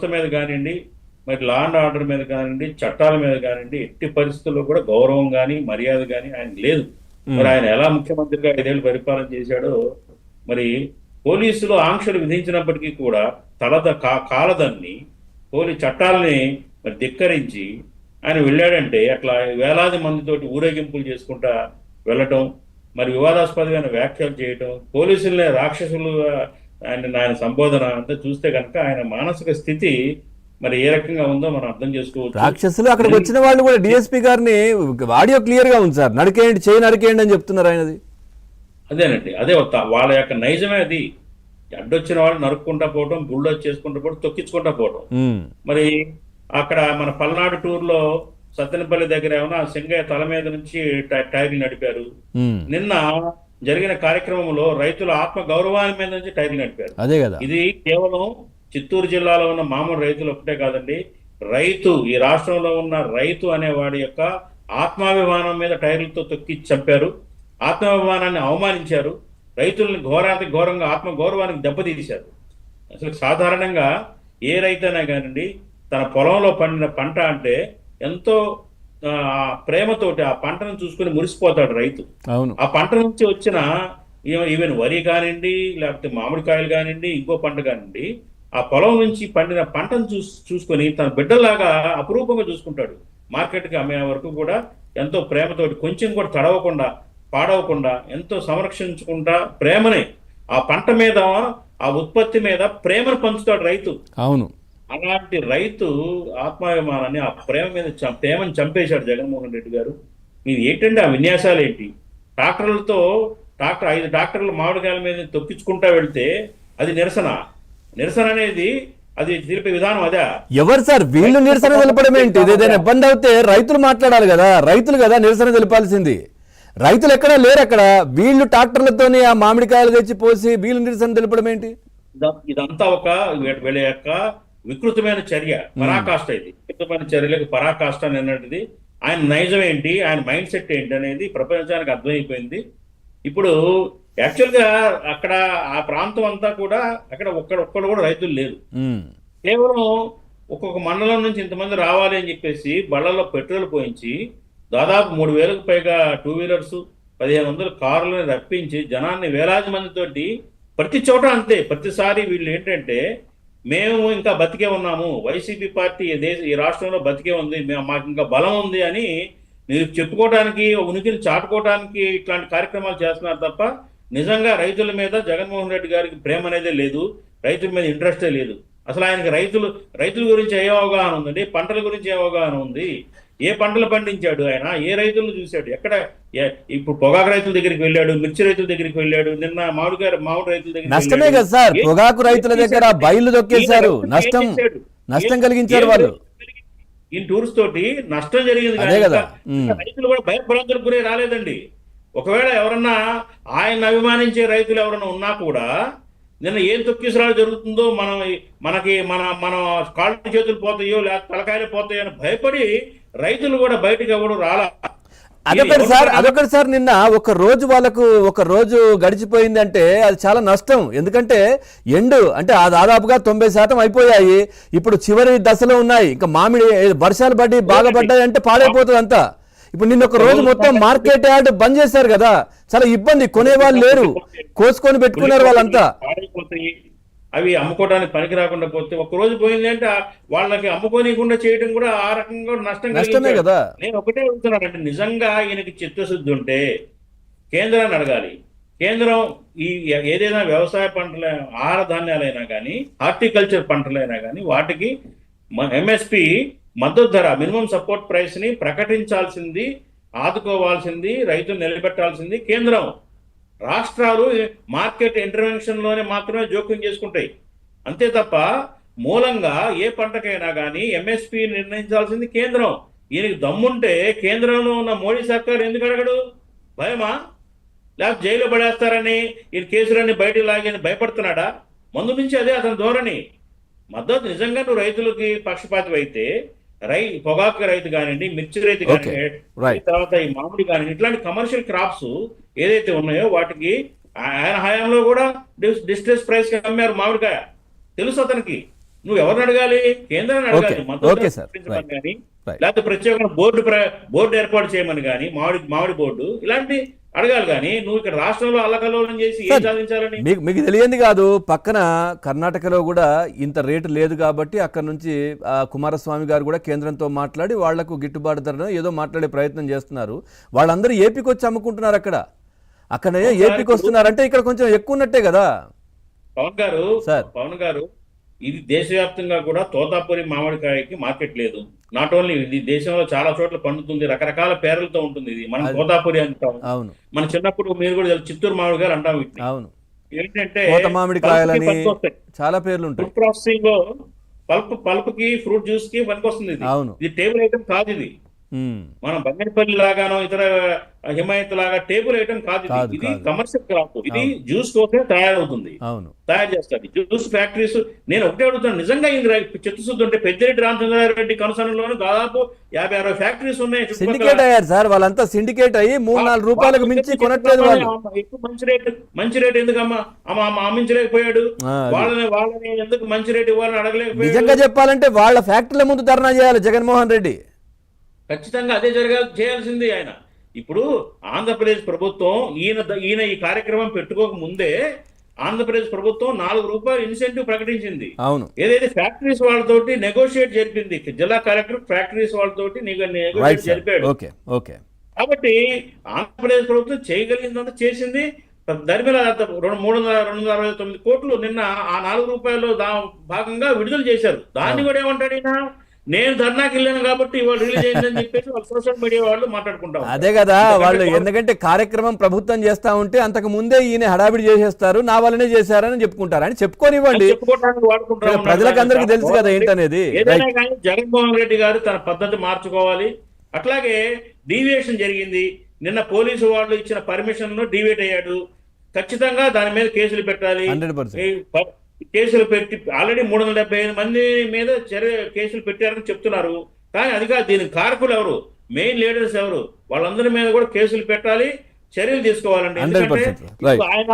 వ్యవస్థ మీద కానివ్వండి, మరి లా అండ్ ఆర్డర్ మీద కానివ్వండి, చట్టాల మీద కానివ్వండి, ఎట్టి పరిస్థితుల్లో కూడా గౌరవం కానీ మర్యాద కానీ ఆయన లేదు. మరి ఆయన ఎలా ముఖ్యమంత్రిగా 5 ఏళ్ళు పరిపాలన చేశాడో, మరి పోలీసులు ఆంక్షలు విధించినప్పటికీ కూడా కాలదన్ని చట్టాలని మరి ధిక్కరించి ఆయన వెళ్ళాడంటే అట్లా వేలాది మందితోటి ఊరేగింపులు చేసుకుంటా వెళ్ళటం, మరి వివాదాస్పదమైన వ్యాఖ్యలు చేయటం, పోలీసులనే రాక్షసులుగా ఆయన సంబోధన అంతా చూస్తే కనుక ఆయన మానసిక స్థితి మరి ఏ రకంగా ఉందో మనం అర్థం చేసుకోవచ్చు. రాక్షసులు అక్కడికి వచ్చిన వాళ్ళు కూడా డిఎస్పీ గారిని ఆడియో క్లియర్ గా ఉంది సార్, నరికేయండి చేయి నరికేయండి అని చెప్తున్నారు ఆయనది. అదేనండి, అదే వాళ్ళ యొక్క నైజమే అది. అడ్డొచ్చిన వాళ్ళు నరుక్కుంటా పోవటం, బుల్డోజ్ చేసుకుంటా పోవడం, తొక్కించుకుంటా పోవటం. మరి అక్కడ మన పల్నాడు టూర్ లో సత్తెనపల్లి దగ్గర ఏమన్నా సింగయ్య తల మీద నుంచి టైర్లు నడిపారు. నిన్న జరిగిన కార్యక్రమంలో రైతుల ఆత్మ గౌరవాన్ని మీద నుంచి టైర్లు నడిపారు. అదే కదా, ఇది కేవలం చిత్తూరు జిల్లాలో ఉన్న మామూలు రైతులు ఒకటే కాదండి, ఈ రాష్ట్రంలో ఉన్న రైతు అనేవాడి యొక్క ఆత్మాభిమానం మీద టైర్లతో తొక్కి చంపారు, ఆత్మాభిమానాన్ని అవమానించారు, రైతుల్ని ఘోరంగా ఆత్మ గౌరవానికి దెబ్బతీశారు. అసలు సాధారణంగా ఏ రైతైనా కానివ్వండి, తన పొలంలో పండిన పంట అంటే ఎంతో ప్రేమతోటి ఆ పంటను చూసుకుని మురిసిపోతాడు రైతు. ఆ పంట నుంచి వచ్చిన ఈవెన్ వరి కానివ్వండి, లేకపోతే మామిడికాయలు కానివ్వండి, ఇంకో పంట కానివ్వండి, ఆ పొలం నుంచి పండిన పంటను చూసుకొని తన బిడ్డలాగా అపురూపంగా చూసుకుంటాడు. మార్కెట్కి అమ్మే వరకు కూడా ఎంతో ప్రేమతోటి, కొంచెం కూడా తడవకుండా పాడవకుండా ఎంతో సంరక్షించుకుంటా ప్రేమని ఆ పంట మీద, ఆ ఉత్పత్తి మీద ప్రేమను పంచుతాడు రైతు. అవును, అలాంటి రైతు ఆత్మాభిమానాన్ని, ఆ ప్రేమను చంపేశాడు జగన్మోహన్ రెడ్డి గారు. ఇది ఏంటంటే ఆ విన్యాసాలు ఏంటి? 5 ట్రాక్టర్లు మామిడికాయల మీద తొక్కించుకుంటా వెళ్తే అది నిరసన అనేది అది తెలిపే విధానం అదే. ఎవరు సార్ వీళ్ళు నిరసన తెలపడం ఏంటి? ఏదైనా ఇబ్బంది అవుతే రైతులు మాట్లాడాలి కదా, రైతులు కదా నిరసన తెలిపాల్సింది. రైతులు ఎక్కడా లేరు అక్కడ, వీళ్ళు ట్రాక్టర్లతోని ఆ మామిడికాయలు తెచ్చి పోసి వీళ్ళు నిరసన తెలపడం ఏంటి? ఇదంతా వీళ్ళ యొక్క వికృతమైన చర్య, పరాకాష్ట. ఇది వికృతమైన చర్యలకు పరాకాష్ట అన్నది. ఆయన నైజం ఏంటి, ఆయన మైండ్ సెట్ ఏంటి అనేది ప్రపంచానికి అర్థమైపోయింది. ఇప్పుడు యాక్చువల్ గా అక్కడ ఆ ప్రాంతం అంతా కూడా అక్కడ ఒక్కడు కూడా రైతులు లేరు. కేవలం ఒక్కొక్క మండలం నుంచి ఇంతమంది రావాలి అని చెప్పేసి బళ్ళల్లో పెట్రోల్ పోయించి దాదాపు 3,000కు పైగా 2 వీలర్స్, 1,500 కార్లను రప్పించి జనాన్ని వేలాది మందితోటి ప్రతి చోట అంతే. ప్రతిసారి వీళ్ళు ఏంటంటే మేము ఇంకా బతికే ఉన్నాము, వైసీపీ పార్టీ ఈ రాష్ట్రంలో బతికే ఉంది, మాకు ఇంకా బలం ఉంది అని మీరు చెప్పుకోవడానికి, ఉనికిని చాటుకోవడానికి ఇట్లాంటి కార్యక్రమాలు చేస్తున్నారు తప్ప నిజంగా రైతుల మీద జగన్మోహన్ రెడ్డి గారికి ప్రేమ అనేదే లేదు, రైతుల మీద ఇంట్రెస్టే లేదు. అసలు ఆయనకి రైతుల గురించి ఏ అవగాహన ఉందండి? పంటల గురించి ఏ అవగాహన ఉంది? ఏ పంటలు పండించాడు ఆయన? ఏ రైతులను చూశాడు? ఎక్కడ? ఇప్పుడు పొగాకు రైతుల దగ్గరికి వెళ్ళాడు, మిర్చి రైతుల దగ్గరికి వెళ్ళాడు, నిన్న మామిడి రైతుల దగ్గర. నష్టమే కదా సార్, పొగాకు రైతుల దగ్గర బయలు దొక్కేశారు, నష్టం కలిగించారు వాళ్ళు. ఈ టూర్స్ తోటి నష్టం జరిగింది కదా, రైతులు కూడా భయభ్రాంతులకు గురే రాలేదండి. ఒకవేళ ఎవరన్నా ఆయన అభిమానించే రైతులు ఎవరన్నా ఉన్నా కూడా నిన్న ఏం తొక్కిసరాలు జరుగుతుందో మన కాళ్ళు చేతులు పోతాయో లేకపోతే తలకాయలు పోతాయో అని భయపడి రైతులు కూడా బయటకు ఎవరు రాలా. అదొకటి సార్, నిన్న ఒక రోజు గడిచిపోయిందంటే అది చాలా నష్టం. ఎందుకంటే అంటే దాదాపుగా 90% అయిపోయాయి, ఇప్పుడు చివరి దశలో ఉన్నాయి. ఇంకా మామిడి వర్షాలు బాగా పడ్డాయి అంటే పాడైపోతుంది అంతా. ఇప్పుడు నిన్న ఒక రోజు మొత్తం మార్కెట్ యార్డ్ బంద్ చేశారు కదా, చాలా ఇబ్బంది, కొనేవాళ్ళు లేరు, కోసుకొని పెట్టుకున్నారు వాళ్ళంతా. అవి అమ్ముకోవడానికి పనికి రాకుండా పోతే ఒక్కరోజు పోయింది అంటే వాళ్ళకి అమ్ముకోనికుండా చేయడం కూడా ఆ రకంగా నష్టమే కదా. నేను ఒకటే అడుగుతున్నానంటే, నిజంగా ఈయనకి చిత్తశుద్ధి ఉంటే కేంద్రాన్ని అడగాలి. కేంద్రం ఏదైనా వ్యవసాయ పంటల, ఆహార ధాన్యాలైనా కానీ, హార్టికల్చర్ పంటలైనా కానీ వాటికి ఎంఎస్పి మద్దతు ధర, మినిమం సపోర్ట్ ప్రైస్ ని ప్రకటించాల్సింది, ఆదుకోవాల్సింది, రైతులు నిలబెట్టాల్సింది కేంద్రం. రాష్ట్రాలు మార్కెట్ ఇంటర్వెన్షన్ లోనే మాత్రమే జోక్యం చేసుకుంటాయి అంతే తప్ప మూలంగా ఏ పంటకైనా కానీ ఎంఎస్పి నిర్ణయించాల్సింది కేంద్రం. ఈయనకి దమ్ముంటే కేంద్రంలో ఉన్న మోడీ సర్కార్ ఎందుకు అడగడు? భయమా? లేకపోతే జైలు పడేస్తారని ఈయన కేసులన్నీ బయటకు లాగని భయపడుతున్నాడా? ముందు నుంచి అదే అతని ధోరణి. మద్దతు నిజంగా నువ్వు రైతులకి పక్షపాతం అయితే పొగాకు రైతు కానివ్వండి, మిర్చి రైతు కానివ్వండి, తర్వాత ఈ మామిడి కానివ్వండి, ఇట్లాంటి కమర్షియల్ క్రాప్స్ ఏదైతే ఉన్నాయో వాటికి ఆయన హయాంలో కూడా డిస్ట్రెస్ ప్రైస్ కి అమ్మారు మామిడికాయ. తెలుసు అతనికి. నువ్వు ఎవరిని అడగాలి? కేంద్రాన్ని అడగాలి. Okay. మంత్రులను Okay, sir. పంపించమని కానీ, Right. లేకపోతే ప్రత్యేకంగా బోర్డు ఏర్పాటు చేయమని కానీ, మామిడి బోర్డు ఇలాంటి అడగాలి. కానీ నువ్వు ఇక్కడ రాష్ట్రంలో అల్లకల్లోలం చేసి ఏం Sir, సాధించాలని? మీకు తెలియంది కాదు, పక్కన కర్ణాటకలో కూడా ఇంత రేటు లేదు కాబట్టి అక్కడ నుంచి కుమారస్వామి గారు కూడా కేంద్రంతో మాట్లాడి వాళ్లకు గిట్టుబాటు ధరను ఏదో మాట్లాడే ప్రయత్నం చేస్తున్నారు. వాళ్ళందరూ ఏపీకి వచ్చి అమ్ముకుంటున్నారు అక్కడ ఏపీకి వస్తున్నారంటే ఇక్కడ కొంచెం ఎక్కువ ఉన్నట్టే కదా పవన్ గారు. ఇది దేశవ్యాప్తంగా కూడా తోతాపురి మామిడికాయకి మార్కెట్ లేదు. నాట్ ఓన్లీ ఇది దేశంలో చాలా చోట్ల పండుతుంది, రకరకాల పేర్లతో ఉంటుంది. ఇది మనం తోతాపురి అంటాం. అవును, మన చిన్నప్పుడు మీరు కూడా చిత్తూరు మామిడికాయలు అంటాం. అవును, ఏంటంటే మామిడికాయలని చాలా పేర్లు ఉంటాయి. ఫుడ్ ప్రాసెసింగ్ లో పల్ప్ కి, ఫ్రూట్ జ్యూస్ కి పనికొస్తుంది. ఇది టేబుల్ ఐటమ్ కాదు. ఇది మనం బంగనపల్లి లాగానో ఇతర హిమాయత్ లాగా టేబుల్ ఐటమ్ కాదు. ఇది కమర్షియల్ క్రాప్. ఇది జ్యూస్ కోసమే తయారవుతుంది, తయారు చేస్తారు జ్యూస్ ఫ్యాక్టరీస్. నేను ఒకటే అడుగుతాను, నిజంగా ఇది చిత్తశుద్ధి ఉంటే పెద్దిరెడ్డి రామచంద్రారెడ్డి కనుసనలోనే దాదాపు 50-60 ఫ్యాక్టరీస్ ఉన్నాయి. సిండికేట్ అయ్యారు సార్, వాళ్ళంతా సిండికేట్ అయ్యి 3-4 రూపాయలకు మించి కొనట్లేదు వాళ్ళు. మంచి రేట్ ఎందుకు అమ్మించలేకపోయాడు? వాళ్ళని ఎందుకు మంచి రేట్ ఇవ్వాలని అడగలేకపోయాడు? నిజంగా చెప్పాలంటే వాళ్ళ ఫ్యాక్టరీల ముందు ధర్నా చేయాలి జగన్మోహన్ రెడ్డి. ఖచ్చితంగా అదే చేయాల్సింది ఆయన. ఇప్పుడు ఆంధ్రప్రదేశ్ ప్రభుత్వం ఈయన ఈ కార్యక్రమం పెట్టుకోక ముందే ఆంధ్రప్రదేశ్ ప్రభుత్వం 4 రూపాయలు ఇన్సెంటివ్ ప్రకటించింది. అవును, ఏదైతే ఫ్యాక్టరీస్ వాళ్ళతోటి నెగోషియేట్ జరిపింది. జిల్లా కలెక్టర్ ఫ్యాక్టరీస్ వాళ్ళతోటి నెగోషియేట్ జరిపాడు. కాబట్టి ఆంధ్రప్రదేశ్ ప్రభుత్వం చేయగలిగిందంతా చేసింది. దాని మీద 269 కోట్లు నిన్న ఆ 4 రూపాయలు భాగంగా విడుదల చేశారు. దాన్ని కూడా ఏమంటాడు ఈయన, నేను ధర్నాకి వెళ్ళాను కాబట్టి ఇవాళ రిలీజ్ అయిందని చెప్పేసి వాళ్ళు సోషల్ మీడియా వాళ్ళు మాట్లాడుకుంటారు. అదే కదా వాళ్ళు, ఎందుకంటే కార్యక్రమం ప్రభుత్వం చేస్తా ఉంటే అంతకు ముందే ఈయన హడావిడి చేసేస్తారు, నా వల్లనే చేశారని చెప్పుకుంటారు. అని చెప్పుకోనివ్వండి, ప్రజలకు అందరికీ తెలుసు కదా ఏంటనేది. ఏదైనా కానీ జగన్మోహన్ రెడ్డి గారు తన పద్ధతి మార్చుకోవాలి. అట్లాగే డీవియేషన్ జరిగింది. నిన్న పోలీసు వాళ్ళు ఇచ్చిన పర్మిషన్ ను డీవియేట్ అయ్యాడు. ఖచ్చితంగా దాని మీద కేసులు పెట్టాలి. 100% కేసులు పెట్టి ఆల్రెడీ 375 మంది మీద కేసులు పెట్టారని చెప్తున్నారు. కానీ అది కాదు, దీనికి కారకులు ఎవరు, మెయిన్ లీడర్స్ ఎవరు, వాళ్ళందరి మీద కూడా కేసులు పెట్టాలి, చర్యలు తీసుకోవాలండి. ఎందుకంటే ఆయన